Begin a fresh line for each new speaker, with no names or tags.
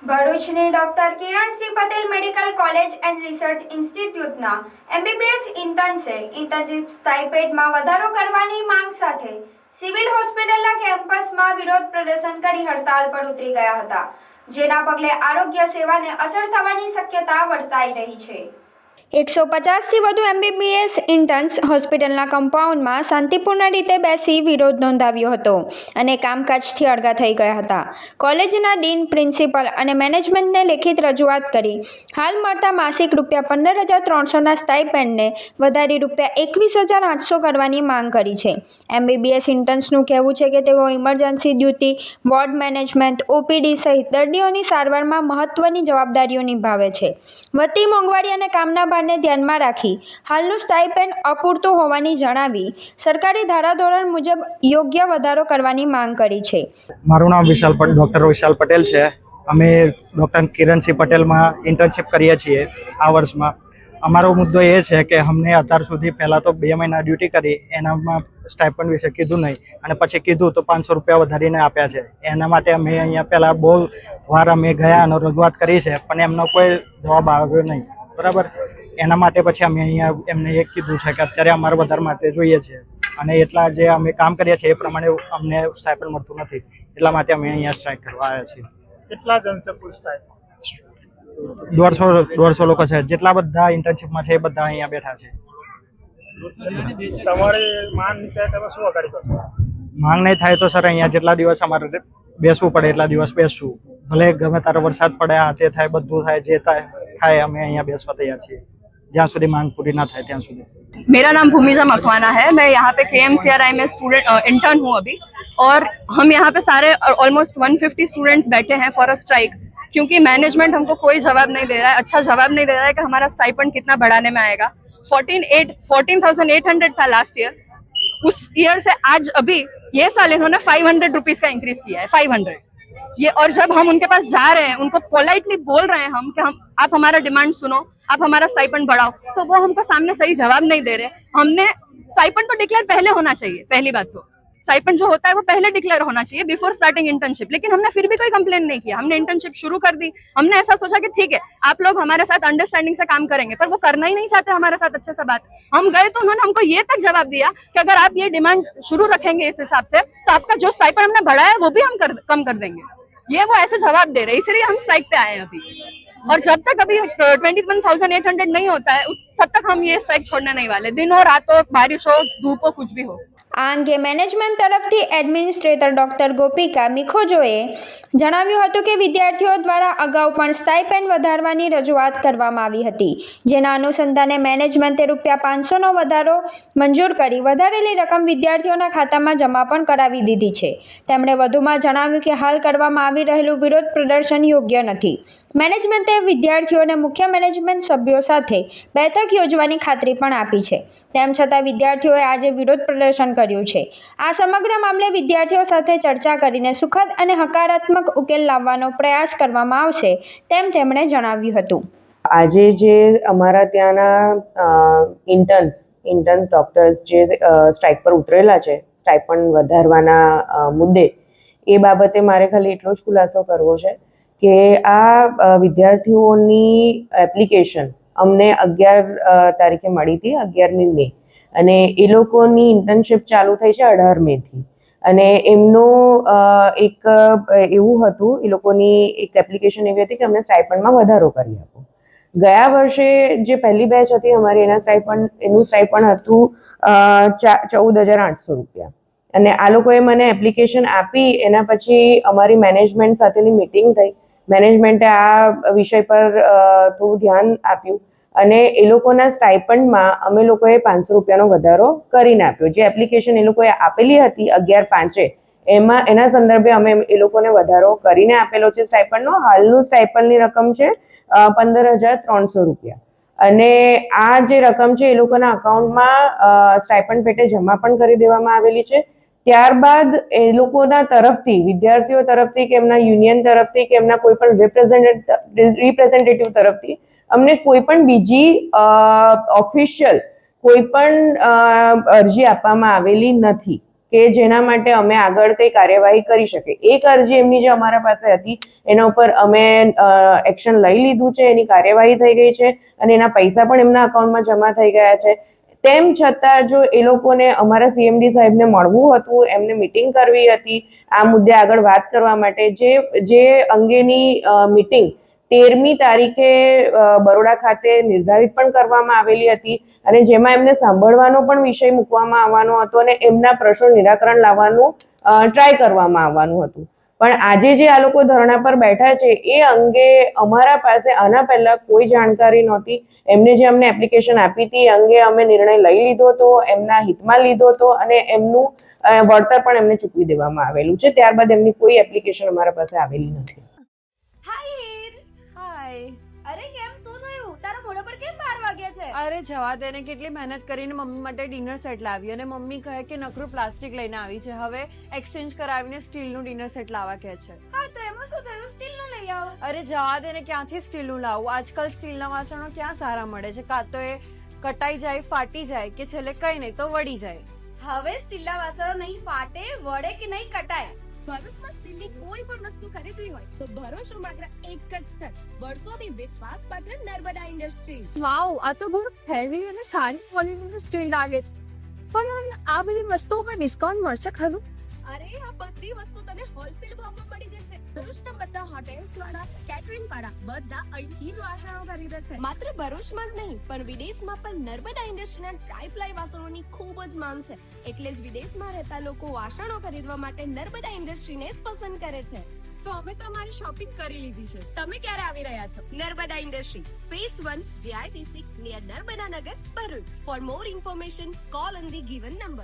ભરૂચની doctor Kiransinh Patel medical college and research ઇન્સ્ટિટ્યૂટના MBBS ઇન્ટર્ન્સે ઇન્ટર્નશિપ સ્ટાઇપેન્ડમાં વધારો કરવાની માંગ સાથે સિવિલ હોસ્પિટલના કેમ્પસમાં વિરોધ પ્રદર્શન કરી હડતાલ પર ઉતરી ગયા હતા, જેના પગલે આરોગ્ય સેવાને અસર થવાની શક્યતા વર્તાઈ રહી છે। 150થી વધુ એમબીબીએસ ઇન્ટર્ન્સ હોસ્પિટલના કમ્પાઉન્ડમાં શાંતિપૂર્ણ રીતે બેસી વિરોધ નોંધાવ્યો હતો અને કામકાજથી અળગા થઈ ગયા હતા। કોલેજના ડીન, પ્રિન્સિપલ અને મેનેજમેન્ટને લેખિત રજૂઆત કરી હાલ મળતા માસિક ₹15,300ના સ્ટાઇપેન્ડને વધારી ₹21,800 કરવાની માંગ કરી છે। એમબીબીએસ ઇન્ટર્ન્સનું કહેવું છે કે તેઓ emergency duty, ward management, OPD સહિત દર્દીઓની સારવારમાં મહત્વની જવાબદારીઓ નિભાવે છે। વધતી મોંઘવારી અને કામના ભારને ધ્યાનમાં રાખી હાલનું સ્ટાઇપેન્ડ અપૂરતું હોવાની જણાવી સરકારી ધારાધોરણ મુજબ યોગ્ય વધારો કરવાની માંગ કરી છે।
મારું નામ ડૉક્ટર વિશાલ પટેલ છે। અમે ડૉક્ટર કિરણસિંહ પટેલમાં ઇન્ટર્નશિપ કરીએ છીએ। આ વર્ષમાં અમારો મુદ્દો એ છે કે અમને અત્યાર સુધી પહેલાં તો 2 મહિના ડ્યુટી કરી, એનામાં સ્ટાઇપન્ડ વિશે કીધું નહીં અને પછી કીધું તો ₹500 વધારીને આપ્યા છે। એના માટે અમે અહીંયા પહેલાં બહુ વાર અમે ગયા અને રજૂઆત કરી છે, પણ એમનો કોઈ જવાબ આવ્યો નહીં, બરાબર। એના માટે પછી અમે અહીંયા એમને એક કીધું છે કે અત્યારે અમારે વધારે માટે જોઈએ છે અને એટલા જે અમે કામ કરીએ છીએ એ પ્રમાણે અમને સ્ટાઇપન્ડ મળતું નથી, એટલા માટે અમે અહીંયા સ્ટ્રાઇક કરવા આવ્યા છીએ।
કેટલા જણ છે ફૂલ સ્ટાઇક?
150 લોકો છે। જેટલા બધા ઇન્ટર્નશિપમાં છે એ બધા અહીંયા બેઠા છે।
તમારી માંગ છે, તમે શું આગળ કરશો?
માંગ નહીં થાય તો સર અહીંયા જેટલા દિવસ અમારે બેસવું પડે એટલા દિવસ બેસશું, ભલે ગમે તારો વરસાદ પડે, આ તે થાય, બધું થાય, જે થાય અમે અહીંયા બેસવા तैयार છીએ જ્યાં સુધી માંગ पूरी ना થાય ત્યાં સુધી।
मेरा नाम भूमिजा मखवाना है। मैं यहाँ पे KMCRI में स्टूडेंट इंटर्न हूँ अभी, और हम यहाँ पे सारे ऑलमोस्ट 150 स्टूडेंट्स बैठे हैं फॉर अ स्ट्राइक, क्योंकि मैनेजमेंट हमको कोई जवाब नहीं दे रहा है, अच्छा जवाब नहीं दे रहा है कि हमारा स्टाइपेंड कितना बढ़ाने में आएगा। 14,800 था लास्ट ईयर, उस ईयर से आज अभी ये साल इन्होंने ₹500 का इंक्रीज किया है, 500 ये। और जब हम उनके पास जा रहे हैं, उनको पोलाइटली बोल रहे हैं हम कि आप हमारा डिमांड सुनो, आप हमारा स्टाइपेंड बढ़ाओ, तो वो हमको सामने सही जवाब नहीं दे रहे। हमने स्टाइपेंड तो डिक्लेयर पहले होना चाहिए, पहली बात तो स्टाइपेंड जो होता है वो पहले डिक्लेयर होना चाहिए बिफोर स्टार्टिंग इंटर्नशिप, लेकिन हमने फिर भी कोई कंप्लेन नहीं किया। हमने इंटर्नशिप शुरू कर दी। हमने ऐसा सोचा कि ठीक है, आप लोग हमारे साथ अंडरस्टैंडिंग से काम करेंगे, पर वो करना ही नहीं चाहते हमारे साथ अच्छे से बात। हम गए तो उन्होंने हमको ये तक जवाब दिया कि अगर आप ये डिमांड शुरू रखेंगे इस हिसाब से, तो आपका जो स्टाइपेंड हमने बढ़ाया है वो भी हम कम कर देंगे। ये वो ऐसे जवाब दे रहे, इसलिए हम स्ट्राइक पे आए हैं अभी। और जब तक अभी 21,800 नहीं होता है तब तक हम ये स्ट्राइक छोड़ने नहीं वाले, दिन हो, रात हो, बारिश हो, धूप हो, कुछ भी हो।
આ અંગે મેનેજમેન્ટ તરફથી એડમિનિસ્ટ્રેટર ડોક્ટર ગોપિકા મિખોજોએ જણાવ્યું હતું કે વિદ્યાર્થીઓ દ્વારા અગાઉ પણ સ્ટાઇપેન્ડ વધારવાની રજૂઆત કરવામાં આવી હતી, જેના અનુસંધાને મેનેજમેન્ટે ₹500નો વધારો મંજૂર કરી વધારેલી રકમ વિદ્યાર્થીઓના ખાતામાં જમા પણ કરાવી દીધી છે। તેમણે વધુમાં જણાવ્યું કે હાલ કરવામાં આવી રહેલું વિરોધ પ્રદર્શન યોગ્ય નથી। મેનેજમેન્ટે વિદ્યાર્થીઓને મુખ્ય મેનેજમેન્ટ સભ્યો સાથે બેઠક યોજવાની ખાતરી પણ આપી છે। તેમ છતાં વિદ્યાર્થીઓએ આજે વિરોધ પ્રદર્શન કર્યું છે। આ સમગ્ર મામલે વિદ્યાર્થીઓ સાથે ચર્ચા કરીને સુખદ અને હકારાત્મક ઉકેલ લાવવાનો પ્રયાસ કરવામાં આવશે, તેમ તેમણે જણાવ્યું હતું।
આજે જે અમારા ત્યાંના ઇન્ટર્ન્સ ડોક્ટર્સ જે સ્ટ્રાઇક પર ઉતરેલા છે સ્ટાઇપન્ડ વધારવાના મુદ્દે, એ બાબતે મારે ખાલી એટલો જ ખુલાસો કરવો છે કે આ વિદ્યાર્થીઓની એપ્લિકેશન અમને 11 તારીખે મળી હતી, 11મી મે, અને એ લોકોની ઇન્ટર્નશિપ ચાલુ થઈ છે 18 મેથી। અને એમનું એક એવું હતું, એ લોકોની એક એપ્લિકેશન એવી હતી કે અમને સ્ટાઇપન્ડમાં વધારો કરી આપો। ગયા વર્ષે જે પહેલી બેચ હતી અમારી, એનું સ્ટાઇપન્ડ હતું ₹14,800, અને આ લોકોએ મને એપ્લિકેશન આપી। એના પછી અમારી મેનેજમેન્ટ સાથેની મિટિંગ થઈ। મેનેજમેન્ટે આ વિષય પર થોડું ધ્યાન આપ્યું અને એ લોકોના સ્ટાઇપન્ડમાં અમે લોકોએ ₹500નો વધારો કરીને આપ્યો। જે એપ્લિકેશન એ લોકોએ આપેલી હતી 11/5 એના સંદર્ભે અમે એ લોકોને વધારો કરીને આપેલો છે સ્ટાઇપન્ડનો। હાલનું સ્ટાઇપન્ડની રકમ છે ₹15,300, અને આ જે રકમ છે એ લોકોના અકાઉન્ટમાં સ્ટાઇપન્ડ પેટે જમા પણ કરી દેવામાં આવેલી છે। ત્યારબાદ એ લોકોના તરફથી, વિદ્યાર્થીઓ તરફથી કે એમના યુનિયન તરફથી કે એમના કોઈ પણ રિપ્રેઝેન્ટેટિવ તરફથી અમને કોઈ પણ બીજી ઓફિશિયલ કોઈ પણ અરજી આપવામાં આવેલી નથી કે જેના માટે અમે આગળ કઈ કાર્યવાહી કરી શકીએ. એક અરજી એમની જે અમારા પાસે હતી એના ઉપર અમે એક્શન લઈ લીધું છે, એની કાર્યવાહી થઈ ગઈ છે અને એના પૈસા પણ એમના અકાઉન્ટમાં જમા થઈ ગયા છે. તેમ છતાં જો એ લોકોને અમારા સીએમડી સાહેબને મળવું હતું, એમને મીટિંગ કરવી હતી આ મુદ્દે આગળ વાત કરવા માટે, જે અંગેની મીટિંગ 13મી તારીખે બરોડા ખાતે નિર્ધારિત પણ કરવામાં આવેલી હતી અને જેમાં એમને સાંભળવાનો પણ વિષય મૂકવામાં આવવાનો હતો અને એમના પ્રશ્નો નિરાકરણ લાવવાનું ટ્રાય કરવામાં આવવાનું હતું. પણ આજે જે આ લોકો ધરણા પર બેઠા છે એ અંગે અમારા પાસે આના પહેલા કોઈ જાણકારી નહોતી. એમને જે અમને એપ્લિકેશન આપી હતી એ અંગે અમે નિર્ણય લઈ લીધો હતો, એમના હિતમાં લીધો હતો અને એમનું વળતર પણ એમને ચૂકવી દેવામાં આવેલું છે. ત્યારબાદ એમની કોઈ એપ્લિકેશન અમારા પાસે આવેલી નથી.
હાય.
અરે કેમ શું થયું? તારા મોઢા પર કેમ 12 વાગ્યા છે?
અરે જવા દે ને, કેટલી મહેનત કરીને મમ્મી માટે ડિનર સેટ લાવી અને મમ્મી કહે કે નકરું પ્લાસ્ટિક લઈને આવી છે, હવે એક્સચેન્જ કરાવીને સ્ટીલનું ડિનર સેટ લાવવા કહે છે.
હા તો એમાં શું થયું? સ્ટીલ નો લઈ આવો.
અરે જવા દે ને, ક્યાંથી સ્ટીલનું લાવું? આજકાલ સ્ટીલના વાસણો ક્યાં સારા મળે છે? કાં તો એ કટાઈ જાય, ફાટી જાય કે છેલ્લે કઈ નહીં તો વળી જાય.
હવે સ્ટીલના વાસણો નહીં ફાટે, વળે કે નહીં કટાય. ભરૂચમાં સ્ટીલની કોઈ પણ વસ્તુ ખરીદવી હોય તો ભરૂચનું માત્ર એક જ સ્થળ, વર્ષોથી વિશ્વાસપાત્ર નર્મદા ઇન્ડસ્ટ્રીઝ.
વાવ, આ તો બહુ હેવી અને સારી ક્વોલિટીનું સ્ટીલ લાગે છે. પણ આ બધી વસ્તુઓ પર ડિસ્કાઉન્ટ મળશે ખરું?
અરે આ બધી વસ્તુ તને હોલસેલ ભાવમાં મળી જશે. ભરૂચના બધા હોટેલ્સ વાળા, કેટરિંગ વાળા બધા અહીંથી જ વાસણો ખરીદે છે. માત્ર ભરૂચમાં જ નહીં પણ વિદેશમાં પણ નર્મદા ઇન્ડસ્ટ્રીના ટ્રાય-પ્લાય વાસણોની ખૂબ જ માંગ છે. એટલે જ વિદેશમાં રહેતા લોકો વાસણો ખરીદવા માટે નર્મદા ઇન્ડસ્ટ્રીને જ પસંદ કરે છે.
તો અમે તમારી શોપિંગ કરી લીધી છે.
તમે ક્યારે આવી રહ્યા છો? Narmada industry phase 1 JITC near Narmada Nagar, Bharuch. For more information call on the given number.